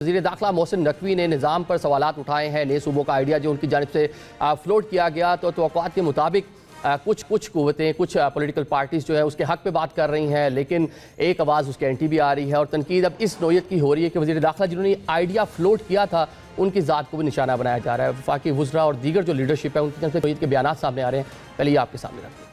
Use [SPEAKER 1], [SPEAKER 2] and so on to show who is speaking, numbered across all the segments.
[SPEAKER 1] وزیر داخلہ محسن نقوی نے نظام پر سوالات اٹھائے ہیں. نئے صوبوں کا آئیڈیا جو ان کی جانب سے فلوٹ کیا گیا تو توقعات کے مطابق کچھ قوتیں کچھ پولیٹیکل پارٹیز جو ہے اس کے حق پہ بات کر رہی ہیں، لیکن ایک آواز اس کے اینٹی بھی آ رہی ہے اور تنقید اب اس نوعیت کی ہو رہی ہے کہ وزیر داخلہ جنہوں نے آئیڈیا فلوٹ کیا تھا ان کی ذات کو بھی نشانہ بنایا جا رہا ہے. وفاقی وزراء اور دیگر جو لیڈرشپ ہے ان کی جانب سے نوعیت کے بیانات سامنے آ رہے ہیں. پہلے یہ آپ کے سامنے رکھتے ہیں.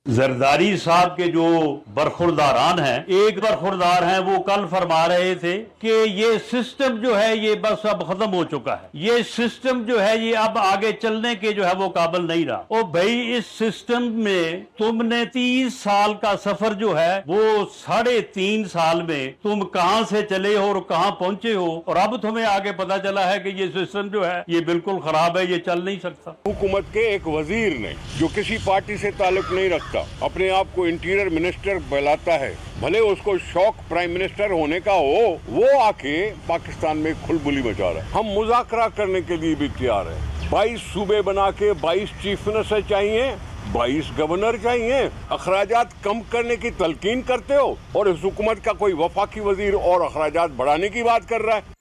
[SPEAKER 2] زرداری صاحب کے جو برخورداران ہیں، ایک برخوردار ہیں، وہ کل فرما رہے تھے کہ یہ سسٹم جو ہے یہ بس اب ختم ہو چکا ہے، یہ سسٹم جو ہے یہ اب آگے چلنے کے جو ہے وہ قابل نہیں رہا. اور بھائی اس سسٹم میں تم نے 30 سال کا سفر جو ہے وہ 3.5 سال میں تم کہاں سے چلے ہو اور کہاں پہنچے ہو، اور اب تمہیں آگے پتا چلا ہے کہ یہ سسٹم جو ہے یہ بالکل خراب ہے، یہ چل نہیں سکتا.
[SPEAKER 3] حکومت کے ایک وزیر نے جو کسی پارٹی سے تعلق نہیں رکھتا اپنے آپ کو انٹیریئر منسٹر بہلاتا ہے، بھلے اس کو شوق پرائم منسٹر ہونے کا ہو، وہ آ کے پاکستان میں کھلبلی مچا رہا ہے. ہم مذاکرہ کرنے کے لیے بھی تیار ہیں. 22 صوبے بنا کے 22 چیف منسٹر چاہیے، 22 گورنر چاہیے. اخراجات کم کرنے کی تلقین کرتے ہو اور اس حکومت کا کوئی وفاقی وزیر اور اخراجات بڑھانے کی بات کر رہا ہے.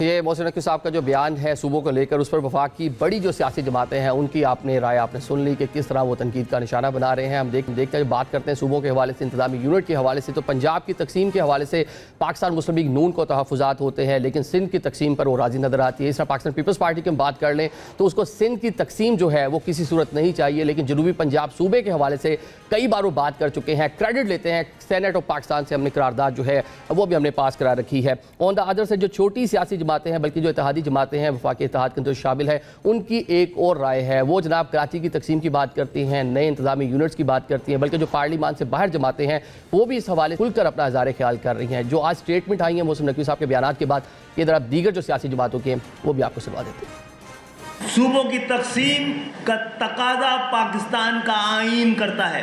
[SPEAKER 1] یہ محسن نقوی صاحب کا جو بیان ہے صوبوں کو لے کر، اس پر وفاق کی بڑی جو سیاسی جماعتیں ہیں ان کی رائے آپ نے سن لی کہ کس طرح وہ تنقید کا نشانہ بنا رہے ہیں. ہم دیکھتے ہیں بات کرتے ہیں صوبوں کے حوالے سے، انتظامی یونٹ کے حوالے سے. تو پنجاب کی تقسیم کے حوالے سے پاکستان مسلم لیگ نون کو تحفظات ہوتے ہیں، لیکن سندھ کی تقسیم پر وہ راضی نظر آتی ہے. اس طرح پاکستان پیپلز پارٹی کی ہم بات کر لیں تو اس کو سندھ کی تقسیم جو ہے وہ کسی صورت نہیں چاہیے، لیکن جنوبی پنجاب صوبے کے حوالے سے کئی بار وہ بات کر چکے ہیں. کریڈٹ لیتے ہیں سینٹ آف پاکستان سے، ہم نے قرارداد جو ہے وہ بھی ہم نے پاس کرا رکھی ہے. آن دا ادر سے جو چھوٹی سیاسی جماعتیں ہیں، بلکہ جو اتحادی جماعتیں ہیں وفاقی اتحاد کے اندر شامل ہے، ان کی ایک اور رائے ہے. وہ جناب کراچی کی تقسیم کی بات کرتی ہیں، نئے انتظامی یونٹس کی بات کرتی ہیں، بلکہ جو پارلیمان سے باہر جماعتیں ہیں وہ بھی اس حوالے کھل کر اپنا اظہار خیال کر رہی ہیں. جو آج سٹیٹمنٹ آئی ہیں محسن نقوی صاحب کے بیانات کے بعد، یہ ذرا دیگر جو سیاسی جماعتوں کے ہیں وہ بھی آپ کو سنوا دیتے ہیں.
[SPEAKER 4] صوبوں کی تقسیم کا تقاضا پاکستان کا آئین کرتا ہے.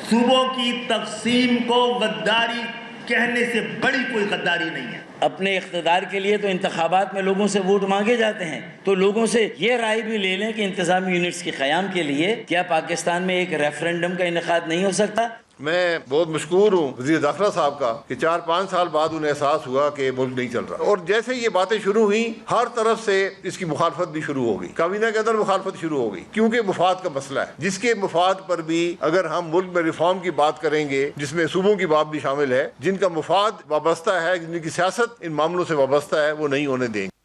[SPEAKER 4] صوبوں کی تقسیم کو غداری کہنے سے بڑی کوئی غداری نہیں ہے. اپنے اقتدار کے لیے تو انتخابات میں لوگوں سے ووٹ مانگے جاتے ہیں، تو لوگوں سے یہ رائے بھی لے لیں کہ انتظامی یونٹس کے قیام کے لیے کیا پاکستان میں ایک ریفرنڈم کا انعقاد نہیں ہو سکتا.
[SPEAKER 5] میں بہت مشکور ہوں وزیر داخلہ صاحب کا کہ 4-5 سال بعد انہیں احساس ہوا کہ ملک نہیں چل رہا، اور جیسے یہ باتیں شروع ہوئیں ہر طرف سے اس کی مخالفت بھی شروع ہو گئی. کابینہ کے اندر مخالفت شروع ہو گئی کیونکہ مفاد کا مسئلہ ہے، جس کے مفاد پر بھی اگر ہم ملک میں ریفارم کی بات کریں گے جس میں صوبوں کی بات بھی شامل ہے، جن کا مفاد وابستہ ہے، جن کی سیاست ان معاملوں سے وابستہ ہے، وہ نہیں ہونے دیں گے.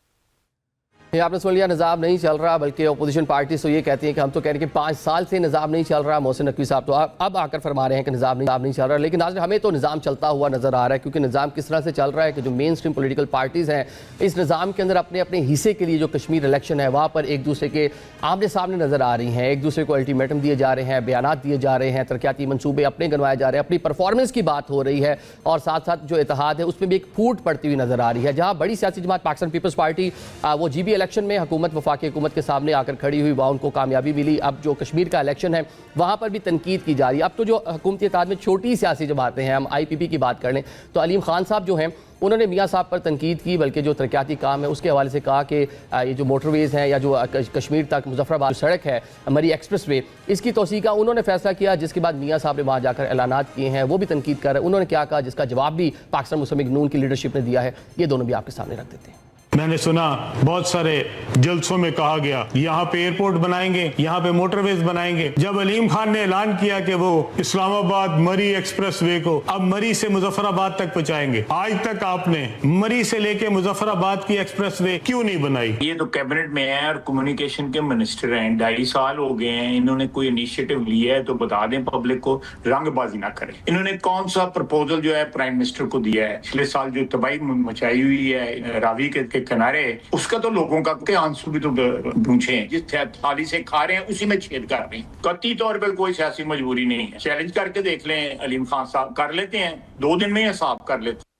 [SPEAKER 1] یہ آپ نے سن لیا، نظام نہیں چل رہا، بلکہ اپوزیشن پارٹیز تو یہ کہتی ہیں کہ ہم تو کہہ رہے ہیں کہ 5 سال سے نظام نہیں چل رہا. محسن نقوی صاحب تو اب آ کر فرما رہے ہیں کہ نظام نہیں چل رہا. لیکن ناظرین ہمیں تو نظام چلتا ہوا نظر آ رہا ہے، کیونکہ نظام کس طرح سے چل رہا ہے کہ جو مین سٹریم پولیٹیکل پارٹیز ہیں اس نظام کے اندر اپنے اپنے حصے کے لیے جو کشمیر الیکشن ہے وہاں پر ایک دوسرے کے آمنے سامنے نظر آ رہی ہیں، ایک دوسرے کو الٹیمیٹم دیے جا رہے ہیں، بیانات دیے جا رہے ہیں، ترقیاتی منصوبے اپنے گنوائے جا رہے ہیں، اپنی پرفارمنس کی بات ہو رہی ہے، اور ساتھ ساتھ جو اتحاد ہے اس میں بھی ایک پھوٹ پڑتی ہوئی نظر آ رہی ہے. جہاں بڑی سیاسی جماعت پاکستان پیپلز پارٹی وہ جی بی الیکشن میں وفاقی حکومت کے سامنے آ کر کھڑی ہوئی، وہاں ان کو کامیابی ملی. اب جو کشمیر کا الیکشن ہے وہاں پر بھی تنقید کی جا رہی ہے. اب تو جو حکومتی اتحاد میں چھوٹی سیاسی جماعتیں ہیں، ہم آئی پی پی کی بات کر لیں تو علیم خان صاحب جو ہیں انہوں نے میاں صاحب پر تنقید کی، بلکہ جو ترقیاتی کام ہے اس کے حوالے سے کہا کہ یہ جو موٹر ویز ہیں یا جو کشمیر تک مظفر آباد سڑک ہے مری ایکسپریس وے، اس کی توسیع کا انہوں نے فیصلہ کیا، جس کے بعد میاں صاحب نے وہاں جا کر اعلانات کیے ہیں. وہ بھی تنقید کر رہے ہیں. انہوں نے کیا کہا جس کا جواب بھی پاکستان مسلم لیگ نون کی لیڈرشپ نے دیا ہے، یہ دونوں بھی آپ کے سامنے رکھ دیتے ہیں.
[SPEAKER 6] میں نے سنا بہت سارے جلسوں میں کہا گیا یہاں پہ ایئرپورٹ بنائیں گے، یہاں پہ موٹر ویز بنائیں گے. جب علیم خان نے اعلان کیا کہ وہ اسلام آباد مری ایکسپریس وے کو اب مری سے مظفر آباد تک پہنچائیں گے، آج تک آپ نے مری سے لے کے مظفر آباد کی ایکسپریس وے کیوں نہیں بنائی؟
[SPEAKER 7] یہ تو کیبنٹ میں ہے اور کمیونیکیشن کے منسٹر ہیں، 2.5 سال ہو گئے ہیں، انہوں نے کوئی انیشیٹو لیا ہے تو بتا دیں پبلک کو، رنگ بازی نہ کریں. انہوں نے کون سا پرپوزل جو ہے پرائم منسٹر کو دیا ہے؟ پچھلے سال جو تباہی مچائی ہوئی ہے راوی کے کنارے، اس کا تو لوگوں کا کہ آنسو بھی تو پوچھے ہیں، جس تھالی سے کھا رہے ہیں اسی میں چھید کر رہے ہیں. قطعی طور پر کوئی سیاسی مجبوری نہیں ہے. چیلنج کر کے دیکھ لیں، علیم خان صاحب کر لیتے ہیں، 2 دن میں حساب کر لیتے ہیں.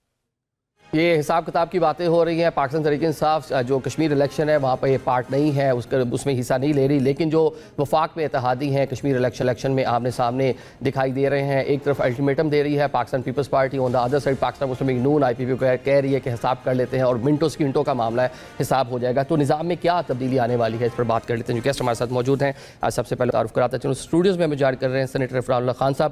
[SPEAKER 1] یہ حساب کتاب کی باتیں ہو رہی ہیں. پاکستان تحریک انصاف جو کشمیر الیکشن ہے وہاں پہ یہ پارٹ نہیں ہے، اس میں حصہ نہیں لے رہی، لیکن جو وفاق میں اتحادی ہیں کشمیر الیکشن میں آمنے سامنے دکھائی دے رہے ہیں. ایک طرف الٹیمیٹم دے رہی ہے Pakistan Peoples Party, on the other side Pakistan Muslim League Noon I P P کہہ رہی ہے کہ حساب کر لیتے ہیں اور منٹوں سیکنڈوں کا معاملہ ہے، حساب ہو جائے گا. تو نظام میں کیا تبدیلی آنے والی ہے اس پر بات کر لیتے ہیں. جو گیسٹ ہمارے ساتھ موجود ہیں سب سے پہلے تعارف کراتا چلوں. اسٹوڈیوز میں ہمیں جوائن کر رہے ہیں سینیٹر عرفان اللہ خان صاحب.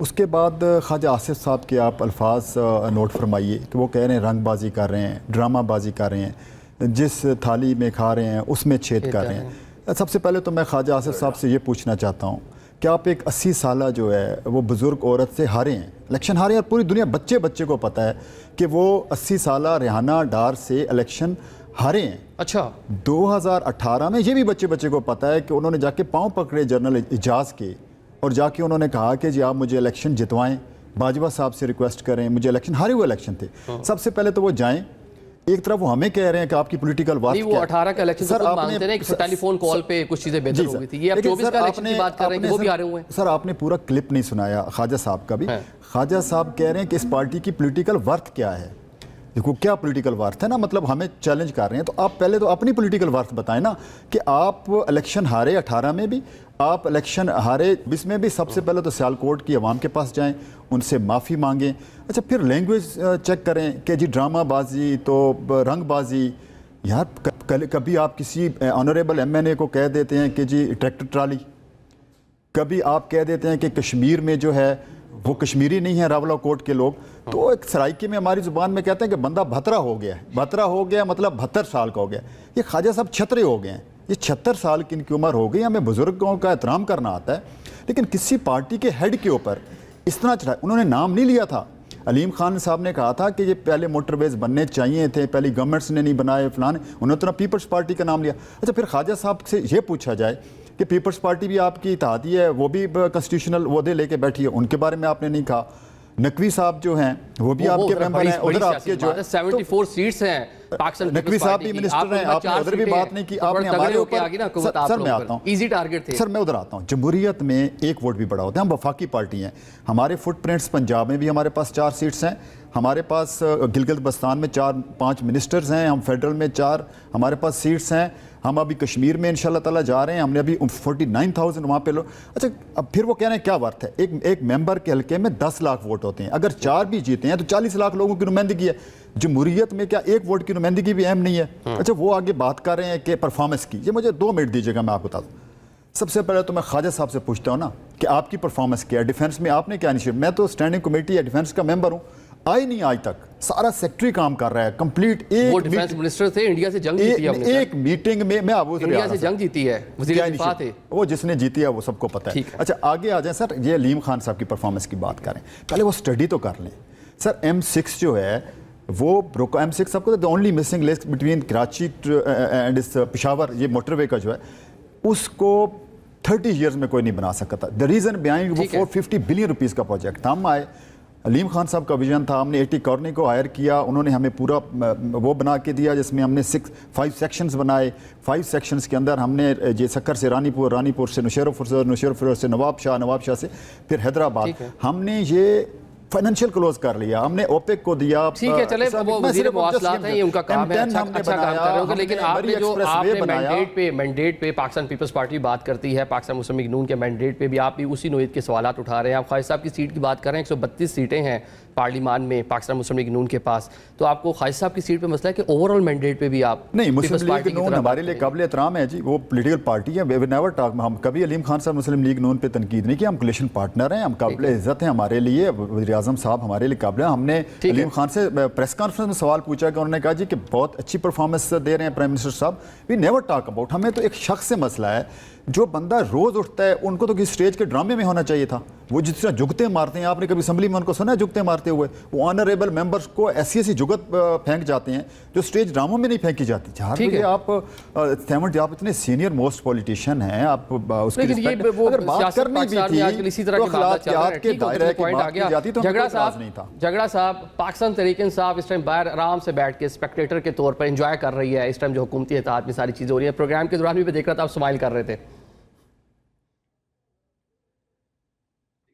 [SPEAKER 8] اس کے بعد خواجہ آصف صاحب کے آپ الفاظ نوٹ فرمائیے کہ وہ کہہ رہے ہیں رنگ بازی کر رہے ہیں، ڈرامہ بازی کر رہے ہیں، جس تھالی میں کھا رہے ہیں اس میں چھید کر رہے ہیں۔ سب سے پہلے تو میں خواجہ آصف صاحب سے یہ پوچھنا چاہتا ہوں کہ آپ ایک 80 سالہ جو ہے وہ بزرگ عورت سے ہارے ہیں، الیکشن ہارے ہیں، اور پوری دنیا بچے کو پتہ ہے کہ وہ 80 سالہ ریحانہ ڈار سے الیکشن ہارے ہیں۔
[SPEAKER 1] اچھا
[SPEAKER 8] 2018 میں یہ بھی بچے کو پتہ ہے کہ انہوں نے جا کے پاؤں پکڑے جنرل اعجاز کے، اور جا کے انہوں نے کہا کہ جی آپ مجھے الیکشن جتوائیں، باجوہ صاحب سے ریکویسٹ کریں، مجھے الیکشن، ہارے ہوئے الیکشن تھے۔ سب سے پہلے تو وہ جائیں، ایک طرف وہ ہمیں کہہ رہے ہیں کہ آپ کی پولیٹیکل وارث
[SPEAKER 1] نہیں، وہ 18 کا الیکشن تو مانتے ہیں کہ ٹیلی فون کال پہ کچھ چیزیں بہتر ہو گئی تھی، یہ اب 24 کا الیکشن کی بات کر رہے ہیں کہ وہ بھی ہارے ہوئے ہیں۔
[SPEAKER 8] سر آپ نے پورا کلپ نہیں سنایا خواجہ صاحب کا بھی۔ خواجہ صاحب کہہ رہے ہیں کہ اس پارٹی کی پولیٹیکل ورتھ کیا ہے۔ دیکھو کیا پولیٹیکل ورتھ ہے نا، مطلب ہمیں چیلنج کر رہے ہیں، تو آپ پہلے تو اپنی پولیٹیکل ورتھ بتائیں نا کہ آپ الیکشن ہارے 18 میں بھی، آپ الیکشن ہارے 20 میں بھی۔ سب سے پہلے تو سیالکوٹ کی عوام کے پاس جائیں، ان سے معافی مانگیں، اچھا پھر لینگویج چیک کریں کہ جی ڈرامہ بازی تو رنگ بازی، یار کبھی آپ کسی آنریبل ایم این اے کو کہہ دیتے ہیں کہ جی ٹریکٹر ٹرالی، کبھی آپ کہہ دیتے ہیں کہ کشمیر میں جو ہے وہ کشمیری نہیں ہے راولہ کوٹ کے لوگ، تو ایک سرائکی میں ہماری زبان میں کہتے ہیں کہ بندہ بھترا ہو گیا ہے، بھترا ہو گیا مطلب 72 سال کا ہو گیا۔ یہ خواجہ صاحب چھترے ہو گئے ہیں، یہ 76 سال کی ان کی عمر ہو گئی۔ ہمیں بزرگوں کا احترام کرنا آتا ہے، لیکن کسی پارٹی کے ہیڈ کے اوپر اس طرح چڑھا، انہوں نے نام نہیں لیا تھا۔ علیم خان صاحب نے کہا تھا کہ یہ پہلے موٹر ویز بننے چاہیے تھے، پہلی گورنمنٹس نے نہیں بنائے فلان، انہوں نے تو پیپلز پارٹی کا نام لیا۔ اچھا پھر خواجہ صاحب سے یہ پوچھا جائے کہ پیپلز پارٹی بھی آپ کی اتحادی ہے، وہ بھی کنسٹیٹیوشنل عہدے لے کے بیٹھی ہے، ان کے بارے میں آپ نے نہیں کہا۔ نقوی صاحب جو ہیں وہ بھی آپ کے ممبر ہیں، ادھر آپ کے جو
[SPEAKER 1] 74 سیٹس ہیں پاکستان،
[SPEAKER 8] نقوی صاحب بھی منسٹر ہیں، آپ نے ادھر بھی بات نہیں کی، آپ نے ہمارے اوپر۔ سر میں آتا ہوں،
[SPEAKER 1] ایزی ٹارگٹ تھے۔
[SPEAKER 8] سر میں ادھر آتا ہوں، جمہوریت میں ایک ووٹ بھی بڑا ہوتا ہے، ہم وفاقی پارٹی ہیں، ہمارے فٹ پرنٹس پنجاب میں بھی ہمارے پاس 4 سیٹس ہیں، ہمارے پاس گلگت بلتستان میں 4-5 منسٹرز ہیں، ہم فیڈرل میں 4 ہمارے پاس سیٹس ہیں، ہم ابھی کشمیر میں انشاءاللہ تعالیٰ جا رہے ہیں، ہم نے ابھی 49,000 وہاں پہ لو۔ اچھا اب پھر وہ کہہ رہے ہیں کیا ورتھ ہے، ایک ممبر کے حلقے میں 10 لاکھ ووٹ ہوتے ہیں، اگر 4 بھی جیتے ہیں تو 40 لاکھ لوگوں کی نمائندگی ہے۔ جمہوریت میں کیا ایک ووٹ کی نمائندگی بھی اہم نہیں ہے؟ اچھا وہ آگے بات کر رہے ہیں کہ پرفارمنس کی، یہ مجھے 2 منٹ دیجیے گا، میں آپ کو بتا دوں۔ سب سے پہلے تو میں خواجہ صاحب سے پوچھتا ہوں نا کہ آپ کی پرفارمنس کیا ہے، ڈیفینس میں آپ نے کیا انیشیٹو، میں تو اسٹینڈنگ کمیٹی یا ڈیفینس کا ممبر ہوں، آئی نہیں آج تک، سارا سیکٹری کام کر رہا ہے کمپلیٹ۔
[SPEAKER 1] وہ ڈیفینس منسٹر تھے، انڈیا سے جنگ جیتی ہے ہم نے،
[SPEAKER 8] ایک میٹنگ میں
[SPEAKER 1] انڈیا سے جنگ جیتی ہے، وزیر دفاع تھے
[SPEAKER 8] وہ، جس نے جیتی ہے وہ سب کو پتہ ہے۔ اچھا آگے آ جائیں سر، یہ علیم خان صاحب کی پرفارمنس کی بات کریں، پہلے وہ اسٹڈی تو کر لیں سر۔ M6 جو ہے وہ M6 آپ کو the only missing list between Karachi and Peshawar, یہ موٹر وے کا جو ہے اس کو 30 ایئرز میں کوئی نہیں بنا سکتا تھا۔ دا ریزن بیہائنڈ وہ 450 بلین روپیز کا پروجیکٹ تھا۔ ہم آئے، علیم خان صاحب کا ویژن تھا، ہم نے A.T. کارنی کو ہائر کیا، انہوں نے ہمیں پورا وہ بنا کے دیا جس میں ہم نے 5 سیکشنز بنائے، 5 سیکشنز کے اندر ہم نے یہ سکر سے رانی پور سے نوشیرپور سے نواب شاہ سے پھر حیدرآباد، ہم نے یہ فائنینشیل کلوز کر لیا، ہم نے اوپیک کو دیا۔
[SPEAKER 1] ٹھیک ہے چلے، وہ وزیر مواصلات ہیں، یہ ان کا کام ہے، اچھا کام کر رہے ہوں گے، لیکن آپ نے جو مینڈیٹ پہ پاکستان پیپلز پارٹی بات کرتی ہے، پاکستان مسلم لیگ نون کے مینڈیٹ پہ بھی آپ بھی اسی نوعیت کے سوالات اٹھا رہے ہیں۔ آپ خواجہ صاحب کی سیٹ کی بات کر رہے ہیں، 132 سیٹیں ہیں پارلیمان میں پاکستان مسلم لیگ نون کے پاس، تو آپ کو خواجہ صاحب کی سیٹ پہ مسئلہ ہے کہ اوور آل مینڈیٹ پہ بھی آپ
[SPEAKER 8] نہیں، مسلم لیگ نون ہمارے لیے قابل احترام ہے جی، وہ پولیٹیکل پارٹی ہے، وی نیور ٹاک، ہم کبھی علیم خان صاحب مسلم لیگ نون پہ تنقید نہیں کی، ہم کولیشن پارٹنر ہیں، ہم قابل عزت ہیں ہمارے لیے، وزیر اعظم صاحب ہمارے لیے قابل ہیں۔ ہم نے علیم خان سے پریس کانفرنس میں سوال پوچھا کہ انہوں نے کہا جی کہ بہت اچھی پرفارمنس دے رہے ہیں پرائم منسٹر صاحب، وی نیور ٹاک اباؤٹ، ہمیں تو ایک شخص سے مسئلہ ہے، جو بندہ روز اٹھتا ہے ان کو تو کسی اسٹیج کے ڈرامے میں ہونا چاہیے تھا، وہ جس طرح جگتے مارتے ہیں، آپ نے کبھی اسمبلی میں ان کو سنا ہے جگتے مارتے ہوئے؟ وہ آنریبل ممبرز کو ایسی جگت پھینک جاتے ہیں جو اسٹیج ڈراموں میں نہیں پھینکی جاتی۔ جہاں آپ اتنے سینئر موسٹ پولیٹیشین ہیں، آپ اس کی اگر بات کرنی بھی تھی تو اخلاقیات کے دائرے کی بات کی جاتی تو ہمیں اعتراض نہیں تھا۔
[SPEAKER 1] جھگڑا صاحب، پاکستان تحریک انصاف اس ٹائم باہر آرام سے بیٹھ کے اسپیکٹیٹر کے طور پر انجوائے کر رہی ہے، اس ٹائم جو حکومتی اتحاد میں ساری چیزیں ہو رہی ہیں، پروگرام کے دوران بھی میں دیکھ رہا تھا آپ اسمائل کر رہے تھے۔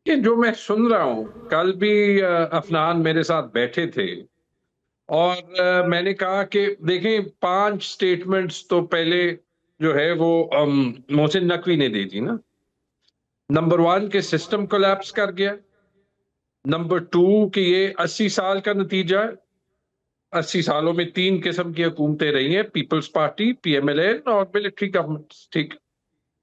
[SPEAKER 9] کہ جو میں سن رہا ہوں، کل بھی افنان میرے ساتھ بیٹھے تھے اور میں نے کہا کہ دیکھیں 5 سٹیٹمنٹس تو پہلے جو ہے وہ محسن نقوی نے دے دی نا۔ نمبر 1 کہ سسٹم کولیپس کر گیا، نمبر 2 کہ یہ 80 سال کا نتیجہ ہے، 80 سالوں میں 3 قسم کی حکومتیں رہی ہیں، پیپلز پارٹی، PMLN اور ملٹری گورنمنٹس، ٹھیک۔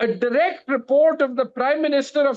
[SPEAKER 9] A direct report of the Prime Minister of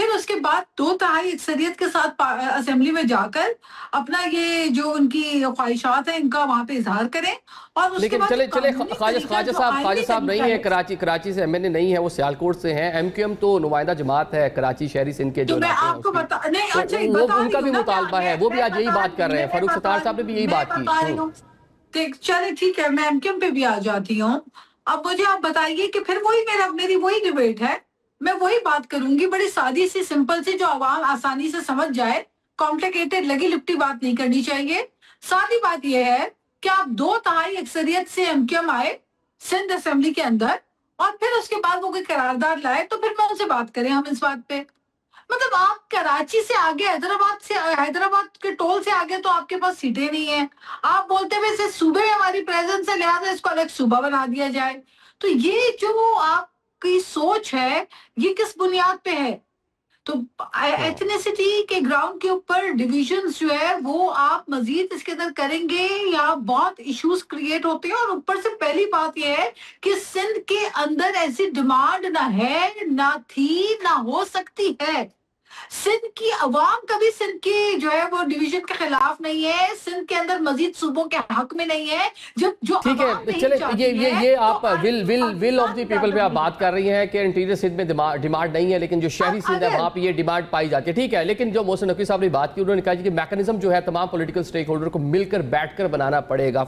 [SPEAKER 10] پھر اس کے بعد 2/3 اکثریت کے ساتھ اسمبلی میں جا کر اپنا یہ جو ان کی خواہشات ہیں ان کا وہاں پہ اظہار کریں. اور اس کے
[SPEAKER 1] لیکن
[SPEAKER 10] بعد
[SPEAKER 1] چلے خواجہ صاحب نہیں ہے کراچی سے ایم این اے نہیں ہے, وہ سیالکوٹ سے ہیں. ایم کیو ایم تو نمائندہ جماعت ہے کراچی شہری سندھ کے جو
[SPEAKER 10] میں آپ کو بتا نہیں اچھا
[SPEAKER 1] ان کا بھی مطالبہ ہے, وہ بھی آج یہی بات کر رہے ہیں. فاروق ستار صاحب نے بھی یہی بات کی.
[SPEAKER 10] چلے ٹھیک ہے, میں ایم کیو ایم پہ بھی آ جاتی ہوں. اب مجھے آپ بتائیے کہ پھر میری وہی ڈیبیٹ ہے, میں وہی بات کروں گی بڑی سادی سی سمپل سی جو عوام آسانی سے سمجھ جائے. کمپلیکیٹڈ لگی لپٹی بات نہیں کرنی چاہیے. سادی بات یہ ہے کہ آپ 2/3 اکثریت سے ایم کیو ایم آئے سندھ اسمبلی کے اندر اور پھر اس کے بعد وہ کوئی قرارداد لائے تو پھر میں ان سے بات کریں ہم اس بات پہ. مطلب آپ کراچی سے آگے حیدرآباد کے ٹول سے آگے تو آپ کے پاس سیٹیں نہیں ہیں. آپ بولتے ہوئے اسے صوبے میں ہماری پریزنس ہے لہٰذا اس کو الگ صوبہ بنا دیا جائے. تو یہ جو آپ کی سوچ ہے یہ کس بنیاد پہ ہے؟ تو ایتھنیسٹی کے گراؤنڈ کے اوپر ڈیویژنز جو ہے وہ آپ مزید اس کے اندر کریں گے یا بہت ایشوز کریٹ ہوتے ہیں. اور اوپر سے پہلی بات یہ ہے کہ سندھ کے اندر ایسی ڈیمانڈ نہ ہے نہ تھی نہ ہو سکتی ہے. سندھ کی عوام کبھی سندھ کی جو ہے وہ ڈیویژن کے خلاف نہیں ہے, سندھ کے اندر مزید صوبوں کے حق میں نہیں ہے. جو
[SPEAKER 1] ٹھیک ہے, چلے یہ آپ ول آف دی پیپل پہ آپ بات کر رہی ہیں کہ انٹیریئر سندھ میں ڈیمانڈ نہیں ہے لیکن جو شہری سندھ ہے وہاں پہ یہ ڈیمانڈ پائی جاتی ہے. ٹھیک ہے, لیکن جو محسن نقوی صاحب نے بات کی انہوں نے کہا کہ میکنزم جو ہے تمام پولیٹیکل سٹیک ہولڈر کو مل کر بیٹھ کر بنانا پڑے گا.